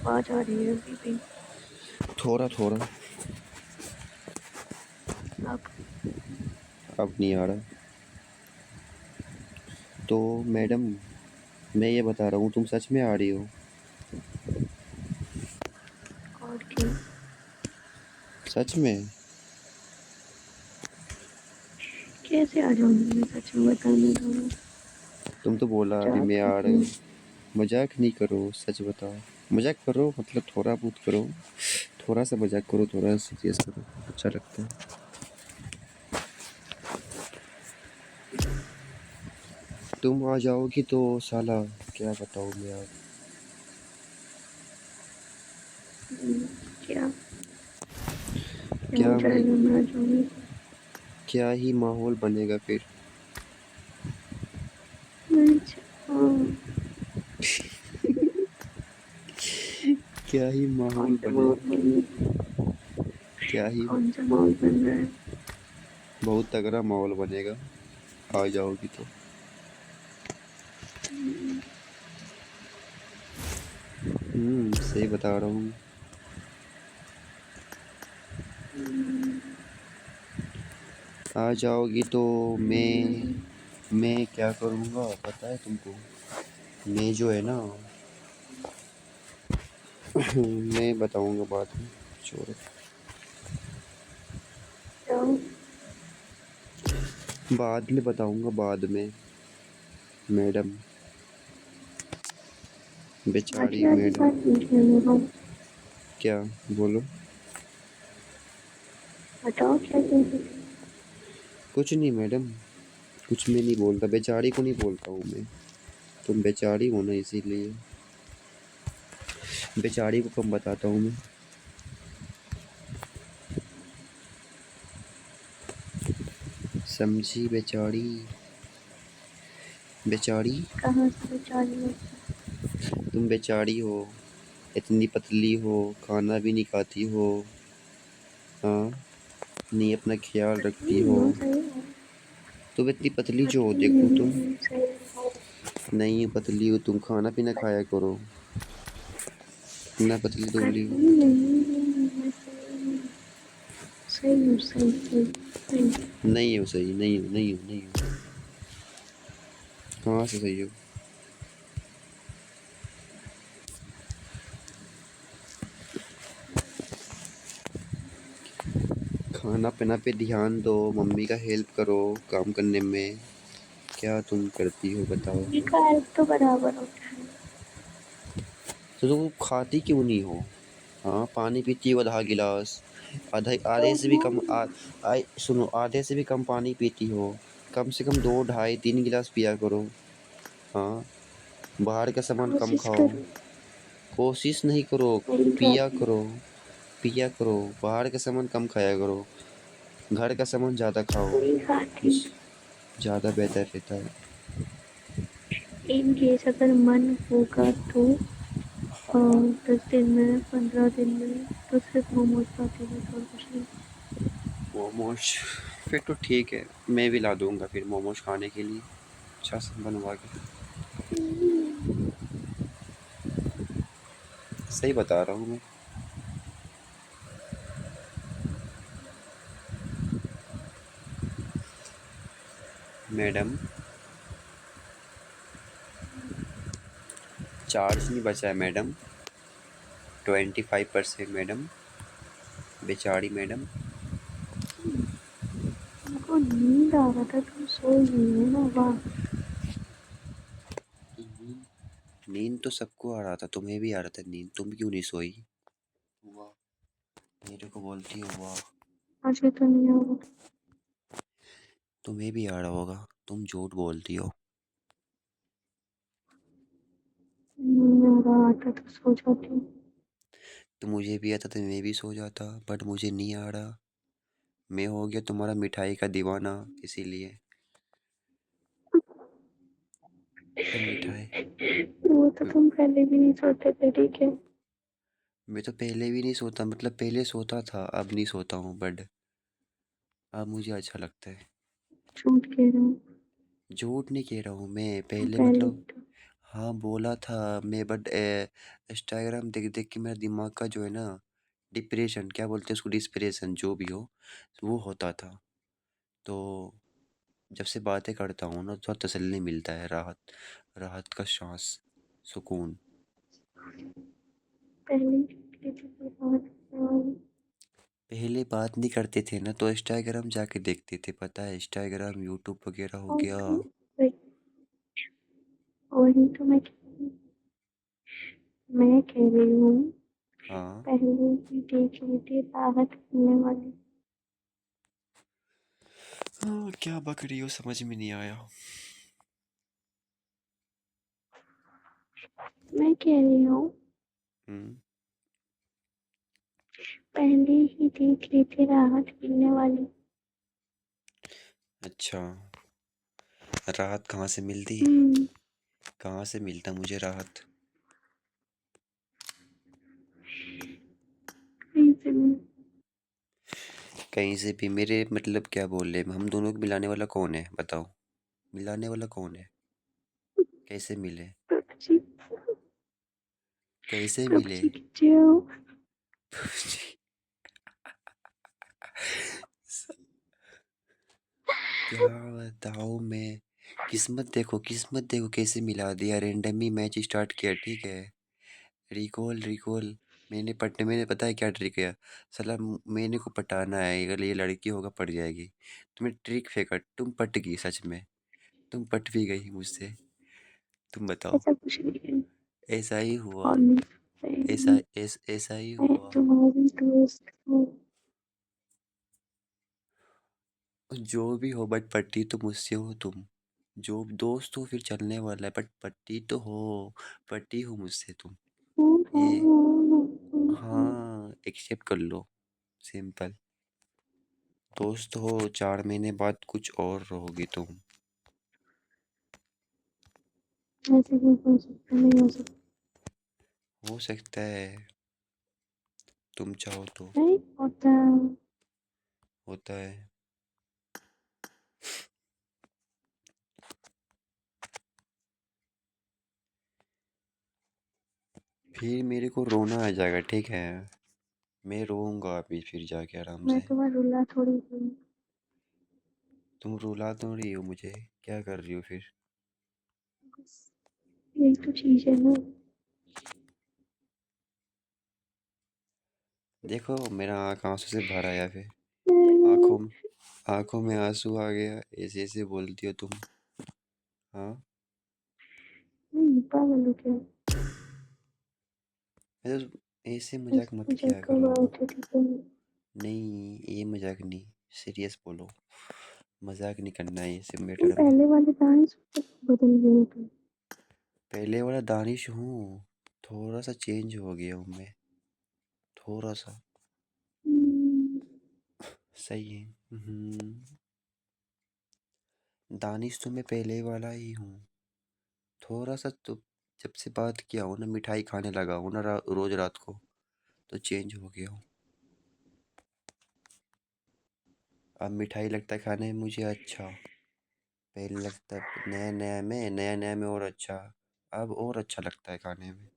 आवाज आ रही है अभी भी। थोड़ा थोड़ा। अब नहीं आ रहा। तो मैडम, मैं ये बता रहा हूँ, तुम सच में आ रही हो? और क्या? सच में? कैसे आ जाऊंगी मैं सच में बताने दोनों। तुम तो बोला अभी मजाक मैं कर आ रही रहा हूँ। हूँ। मजाक नहीं करो, सच बताओ। मजाक करो मतलब थोड़ा बहुत करो। थोड़ा सा मजाक करो, थोड़ा सीरियस करो, अच्छा लगता है। तुम आ जाओगी तो साला क्या बताऊँ मैं यार। क्या क्या क्या हो जाएगा मैं आ जाऊंगी तो? क्या ही माहौल बनेगा फिर। अच्छा, हाँ। क्या ही कौन माहौल सा बने। माहौल बन रहा है? क्या ही। कौन सा माहौल बन रहा है? बहुत तगड़ा माहौल बनेगा, आ जाओगी तो। सही बता रहा हूँ। आ जाओगी तो मैं क्या करूँगा पता है तुमको? मैं जो है ना मैं बताऊँगा बाद में। छोड़ो। क्या? बाद में बताऊँगा बाद में। मैडम, बेचारी आधी आधी मैडम। बात पूछ रही हो। क्या? बोलो। बताओ क्या कह रही थी? कुछ नहीं मैडम, कुछ मैं नहीं बोलता, बेचारी को नहीं बोलता हूँ मैं। तुम बेचारी हो ना, इसीलिए बेचारी को कम बताता हूँ मैं। समझी बेचारी? बेचारी। कहाँ से बेचारी हो? तुम बेचारी हो, इतनी पतली हो, खाना भी नहीं खाती हो। हाँ, नहीं अपना ख्याल पतली रखती हो। नहीं हो, सही हो। तुम इतनी पतली जो हो, पतली देखो नहीं तुम। हो, सही हो। नहीं पतली हो तुम, खाना पीना खाया करो। इतना पतली दुबली हो। पतली नहीं हूँ मैं, सही हूँ। सही हूँ, सही सही सही। नहीं हो सही, नहीं हो, नहीं हो, नहीं हो। कहाँ से सही हो? खाना पीना पे ध्यान दो, मम्मी का हेल्प करो काम करने में। क्या तुम करती हो बताओ? मम्मी का हेल्प तो बराबर होता है। तो तुम खाती क्यों नहीं हो? हाँ, पानी पीती हो आधा गिलास। आधा, तो आधे से भी कम सुनो, आधे से भी कम पानी पीती हो। कम से कम 2, ढाई, 3 गिलास पिया करो। हाँ, बाहर का सामान कम कोशिश खाओ। करूँ। कोशिश नहीं करो, नहीं पिया खाती। करो। पिया करो, बाहर का सामान कम खाया करो। घर का सामान ज़्यादा खाओ। नहीं खाती। ज़्यादा बेहतर रहता है। इन केस अगर मन होगा तो 10 दिन में, 15 दिन में तो सिर्फ मोमोज खाती हूँ, बस और कुछ नहीं। मोमोज? फिर तो ठीक है, मैं भी ला दूंगा फिर मोमोज खाने के लिए, अच्छा से बनवा के। सही बता रहा हूँ मैं। मैडम, चार्ज नहीं बचा है मैडम। 25% मैडम। बेचारी मैडम। तुमको नींद आ रहा था, तुम सो ही नहीं हो ना, वाह। नींद तो सबको आ रहा था, तुम्हें भी आ रहा था नींद, तुम क्यों नहीं सोई? वाह, मेरे को बोलती हो वाह। मुझे तो नहीं आ रहा। तुम्हें भी आ रहा होगा, तुम झूठ बोलती हो। नहीं आ रहा, आता तो सो जाती हूँ। तो मुझे भी आता तो मैं भी सो जाता, बट मुझे नहीं आ रहा। मैं हो गया तुम्हारा मिठाई का दीवाना, इसीलिए। तो मिठाई। वो तो तुम पहले भी नहीं सोते थे, ठीक है। मैं तो पहले भी नहीं सोता, मतलब पहले सोता था, अब नहीं सोता हूँ, बट अब मुझे अच्छा लगता है। झूठ कह रहा हूँ। झूठ नहीं कह रहा हूँ मैं, पहले पहले मतलब। भी तो। हाँ बोला था मैं, बट इंस्टाग्राम देख देख के मेरा दिमाग का जो है ना, डिप्रेशन क्या बोलते हैं उसको, डिस्पिरेशन जो भी हो, वो होता था। तो जब से बातें करता हूँ ना, थोड़ा तसल्ली मिलता है, राहत, राहत का सांस, सुकून। पहले की थी बात और पहले बात नहीं करते थे ना तो इंस्टाग्राम जाके देखते थे, पता है, इंस्टाग्राम यूट्यूब वगैरह हो गया। तो वही वही तो मैं कह रही हूँ हाँ। पहले ही देख ली थी राहत मिलने वाली। हाँ, क्या बक रही हो समझ में नहीं आया। मैं कह रही हूँ हम्म। पहले ही देख ली थी राहत मिलने वाली। अच्छा, राहत कहाँ से मिलती, हम्म, कहाँ से मिलता मुझे राहत? कहीं से भी। कहीं से भी? मेरे मतलब क्या बोल रहे, हम दोनों को मिलाने वाला कौन है बताओ, मिलाने वाला कौन है? कैसे मिले? पक्षी कैसे मिले? पक्षी खींचे हो। क्या बताऊँ मैं, किस्मत देखो, किस्मत देखो कैसे मिला दिया, रेंडमी मैच स्टार्ट किया, ठीक है, रिकॉल रिकॉल, मैंने पता है क्या ट्रिक किया, साला मैंने को पटाना है, अगर ये लड़की होगा पट जाएगी, तुम्हें ट्रिक फेंका, तुम पट गई सच में, तुम पट भी गई मुझसे, तुम बताओ। ऐसा कुछ नहीं है। ऐसा ही हुआ, और नहीं, ऐसा ही मैं हुआ। तुम्हारी दोस्त हूँ। जो भी हो बट पट्टी तो मुझसे हो तुम, जो दोस्त हो फिर चलने वाला है, बट पट्टी तो हो, पट्टी हो मुझसे तुम, ये, हाँ एक्सेप्ट कर लो, सिंपल। दोस्त हो, 4 महीने बाद कुछ और रहोगी तुम। ऐसे भी हो सकता नहीं हो सकता। हो सकता है, तुम चाहो तो नहीं होता। होता है। फिर मेरे को रोना आ जाएगा, ठीक है, मैं रोऊंगा अभी फिर जाके आराम मैं से। तुम्हारा रुला थोड़ी हूँ। तुम रुला तो रही हो मुझे, क्या कर रही हो फिर? बस यही तो चीज है ना। देखो मेरा आँख आंसू से भर आया फिर, नहीं, आंखों आंखों में आंसू आ गया, ऐसे ऐसे बोलती हो तुम। हाँ, पागल हो क्या। मतलब ऐसे मजाक ऐसे मत मजाक किया का करो। बात है ठीक है। नहीं ये मजाक नहीं, सीरियस बोलो, मजाक नहीं करना है इस तुम मैटर में। पहले वाले डांस बदल गए हो तुम। पहले वाला दानिश हूँ, थोड़ा सा चेंज हो गया हूँ मैं, थोड़ा सा। हम्म, सही है। दानिश तो मैं पहले वाला ही हूँ, थोड़ा सा तो, जब से बात किया हूँ ना, मिठाई खाने लगा हूँ ना, रोज रात को, तो चेंज हो गया हूँ। अब मिठाई लगता है खाने में मुझे अच्छा, पहले लगता नया नया में और अच्छा, अब और अच्छा लगता है खाने में।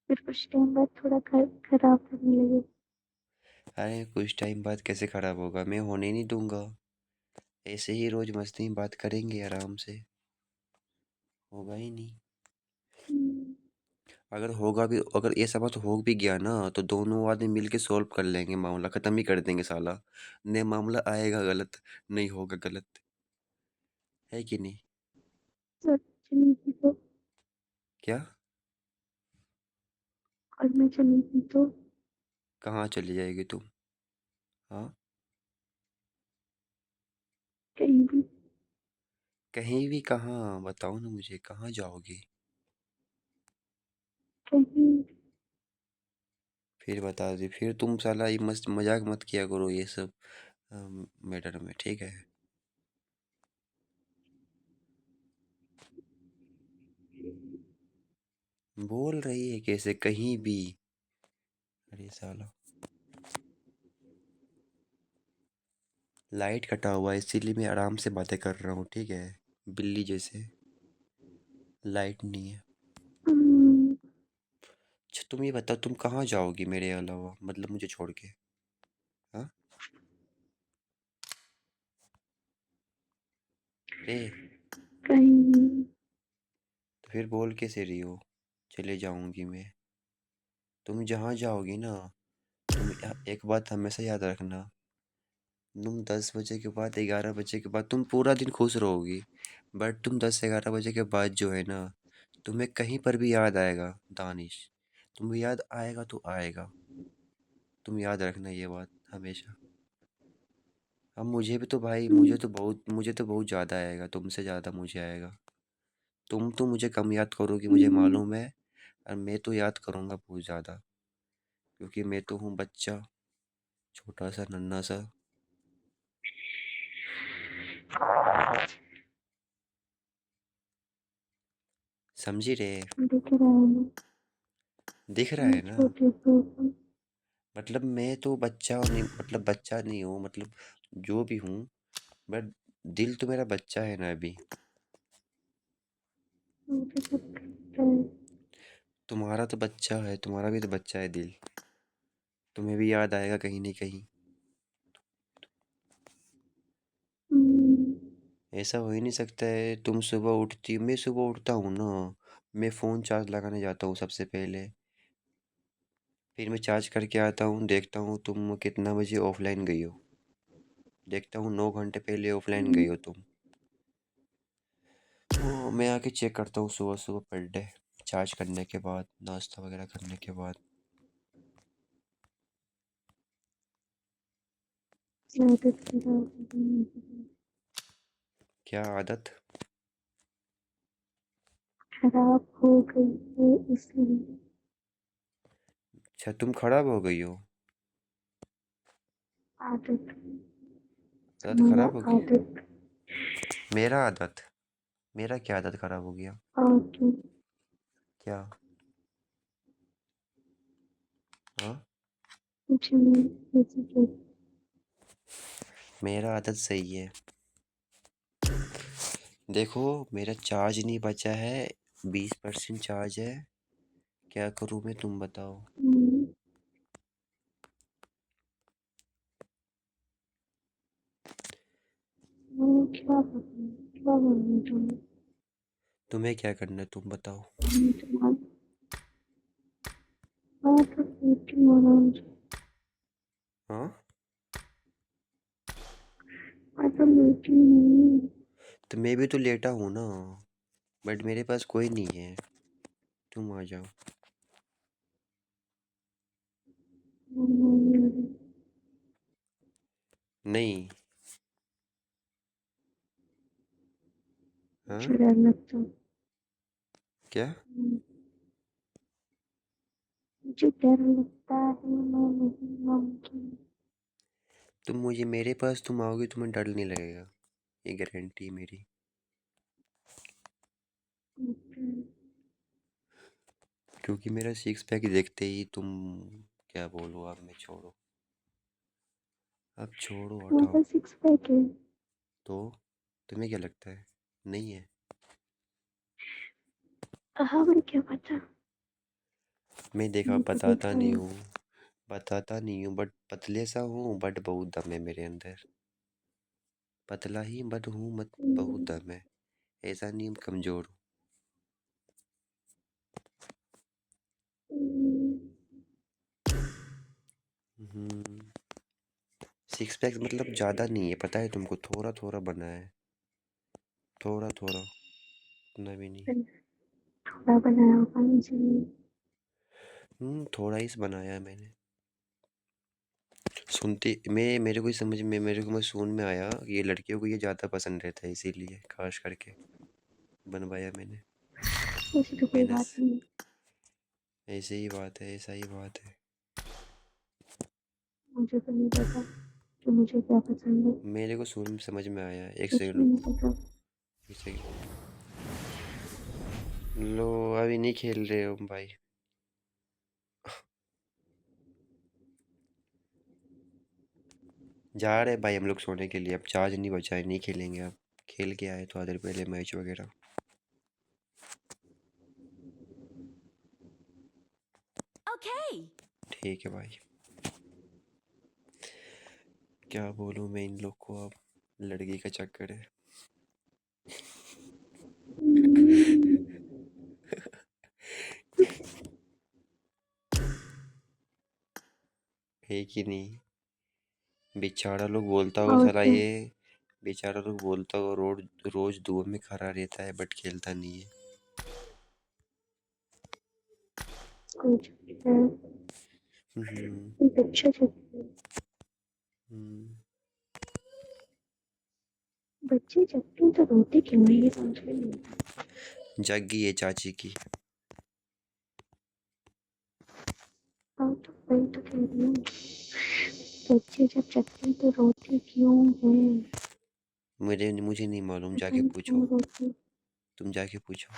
फिर कुछ टाइम बाद थोड़ा खराब लगने लगे। अरे कुछ टाइम बाद कैसे खराब होगा, मैं होने नहीं दूंगा, ऐसे ही रोज मस्ती में बात करेंगे आराम से, होगा ही नहीं। हम्म, अगर होगा भी, अगर ये सब बात हो भी गया ना, तो दोनों आदमी मिल के सॉल्व कर लेंगे, मामला खत्म ही कर देंगे साला, ने मामला आएगा गलत, नहीं होगा गलत, है कि नहीं? सब चली गई तो। क्या? और मैं चली गई तो कहाँ चली जाएगी तुम? हाँ, कहीं भी। कहीं भी कहाँ, बताओ ना मुझे, कहाँ जाओगी? कहीं फिर बता दी, फिर तुम साला ये मस्त मजाक मत किया करो ये सब मैटर में, ठीक है? बोल रही है कैसे कहीं भी, अरे साला, लाइट कटा हुआ है इसीलिए मैं आराम से बातें कर रहा हूँ, ठीक है, बिल्ली जैसे। लाइट नहीं है। हम्म, अच्छा तुम ये बताओ, तुम कहाँ जाओगी मेरे अलावा, मतलब मुझे छोड़ के? हाँ। रे। कहीं। तो फिर बोल कैसे रही हो चले जाऊंगी मैं? तुम जहाँ जाओगी ना, एक बात हमेशा याद रखना। तुम 10 बजे के बाद, 11 बजे के बाद तुम पूरा दिन खुश रहोगी, बट तुम 10-11 बजे के बाद जो है ना, तुम्हें कहीं पर भी याद आएगा दानिश। तुम्हें याद आएगा तो आएगा। तुम याद रखना ये बात हमेशा। अब मुझे भी तो भाई, मुझे तो बहुत ज़्यादा आएगा, तुमसे ज़्यादा मुझे आएगा। तुम तो मुझे कम याद करोगी मुझे हम्म, मालूम है। और मैं तो याद करूँगा बहुत ज़्यादा, क्योंकि मैं तो हूँ बच्चा, छोटा सा नन्हा सा। समझी रे? दिख रहा है ना। दिख रहा मैं है ना? छोटी सी हूँ। मतलब मैं तो बच्चा नहीं, मतलब बच्चा नहीं हूँ, मतलब जो भी हूँ, बट दिल तो मेरा बच्चा है ना अभी। मुझे सब पता है। तुम्हारा तो बच्चा है, तुम्हारा भी तो बच्चा है दिल। तुम्हें भी याद आएगा कहीं नहीं कहीं। हम्म, ऐसा हो ही नहीं सकता है। तुम सुबह उठती, मैं सुबह उठता हूँ ना, मैं फ़ोन चार्ज लगाने जाता हूँ सबसे पहले। फिर मैं चार्ज करके आता हूँ, देखता हूँ तुम कितना बजे ऑफलाइन गई हो। देखता हूँ 9 घंटे पहले ऑफलाइन गई हो तुम। वो मैं आके चेक करता हूँ सुबह सुबह पर डे, चार्ज करने के बाद, नाश्ता वगैरह करने के बाद। आदत खराब हो गई मेरी। क्या आदत? खराब हो गई है इसलिए। अच्छा तुम खराब हो गई हो? आदत। आदत मेरा खराब हो गई? आदत। मेरा आदत? मेरा क्या आदत खराब हो गया? और क्यों। क्या? हाँ। कुछ नहीं ऐसे क्यों। मेरा आदत सही है। देखो, मेरा चार्ज नहीं बचा है, 20% चार्ज है। क्या करूँ मैं, तुम बताओ। हम्म, मैं क्या करूँ। क्या बोलूँ तुम्हें। तुम्हें क्या करना है तुम बताओ। मैं तुम्हारा। मैं तो लेटी हूँ आराम से। हाँ। मैं तो लेटी हूँ। तो मैं भी तो लेटा हूँ ना, बट मेरे पास कोई नहीं है। तुम आ जाओ। नहीं। हाँ। मुझे डर लगता है। क्या? मुझे डर लगता है मैं नहीं मानती। तुम मुझे, मेरे पास तुम आओगे तुम्हें डर नहीं लगेगा, ये गारंटी है मेरी। क्योंकि मेरा सिक्स पैक देखते ही तुम, क्या बोलो, अब मैं छोड़ो, अब छोड़ो हटाओ। मेरा सिक्स पैक है। तो तुम्हें क्या लगता है नहीं है? हाँ मुझे क्या पता। मैं देखा, मैंने तो बताता देखा नहीं है। हूँ, बताता नहीं हूँ, बट पतले सा हूँ, बट बहुत दम है मेरे अंदर। पतला ही बट हूँ, मत बहुत हम्म, दम है। ऐसा नहीं हम कमज़ोर हूँ। हम्म, हम्म, सिक्स पैक मतलब ज़्यादा नहीं है, पता है तुमको, थोड़ा थोड़ा बना है, थोड़ा थोड़ा, उतना भी नहीं। थोड़ा बनाया होगा इसलिए। थोड़ा ही बनाया है मैंने। सुनती मैं, मेरे को ही समझ में, मेरे को मैं सुन में आया, ये लड़कियों को ये ज़्यादा पसंद रहता है, इसीलिए खास करके बनवाया मैंने। ऐसी तो कोई मैंने बात नहीं। ऐसे ही बात है, ऐसा ही बात है। मुझे तो नहीं पता कि मुझे क्या पसंद है। मेरे को सुन में समझ में आया, एक कुछ सेकंड भी नहीं रुको। पता। एक सेकंड। लो, अभी नहीं खेल रहे हो भाई? जा रहे भाई हम लोग सोने के लिए, अब चार्ज नहीं बचा है, नहीं खेलेंगे अब। खेल के आए थोड़ा देर पहले मैच वगैरह। Okay. ठीक है भाई। क्या बोलूं मैं इन लोग को, अब लड़की का चक्कर है। है कि नहीं? बेचारा लोग बोलता होगा और साला क्या, ये, बेचारा लोग बोलता होगा रोज दुआ में खड़ा रहता है बट खेलता नहीं है। कुछ है हम्म। बच्चा जब हम्म। बच्चे जगते तो रोते क्यों है, ये समझ में नहीं आता। जग गई है चाची की। हाँ तो वही तो कह रही हूँ, बच्चे जब जगते तो रोते क्यों हैं, मुझे नहीं मालूम, पता जाके नहीं पूछो। क्यों रोते। तुम जाके पूछो।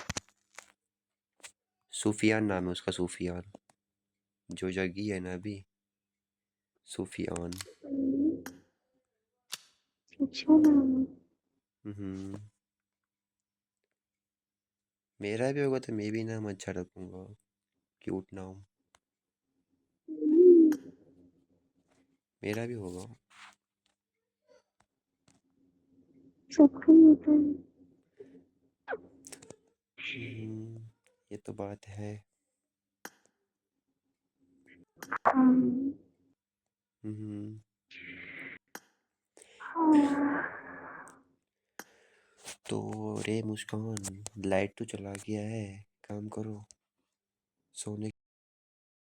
सूफियान नाम है उसका, सूफियान। जो जगी है ना अभी, सूफियान। अच्छा नाम है। हम्म। मेरा भी होगा तो मैं भी नाम अच्छा रखूंगा, क्यूट नाम। मेरा भी होगा। सबका ही होता है। ये तो बात है। हाँ हम्म। हाँ। तो रे मुस्कान, लाइट तो चला गया है, काम करो, सोने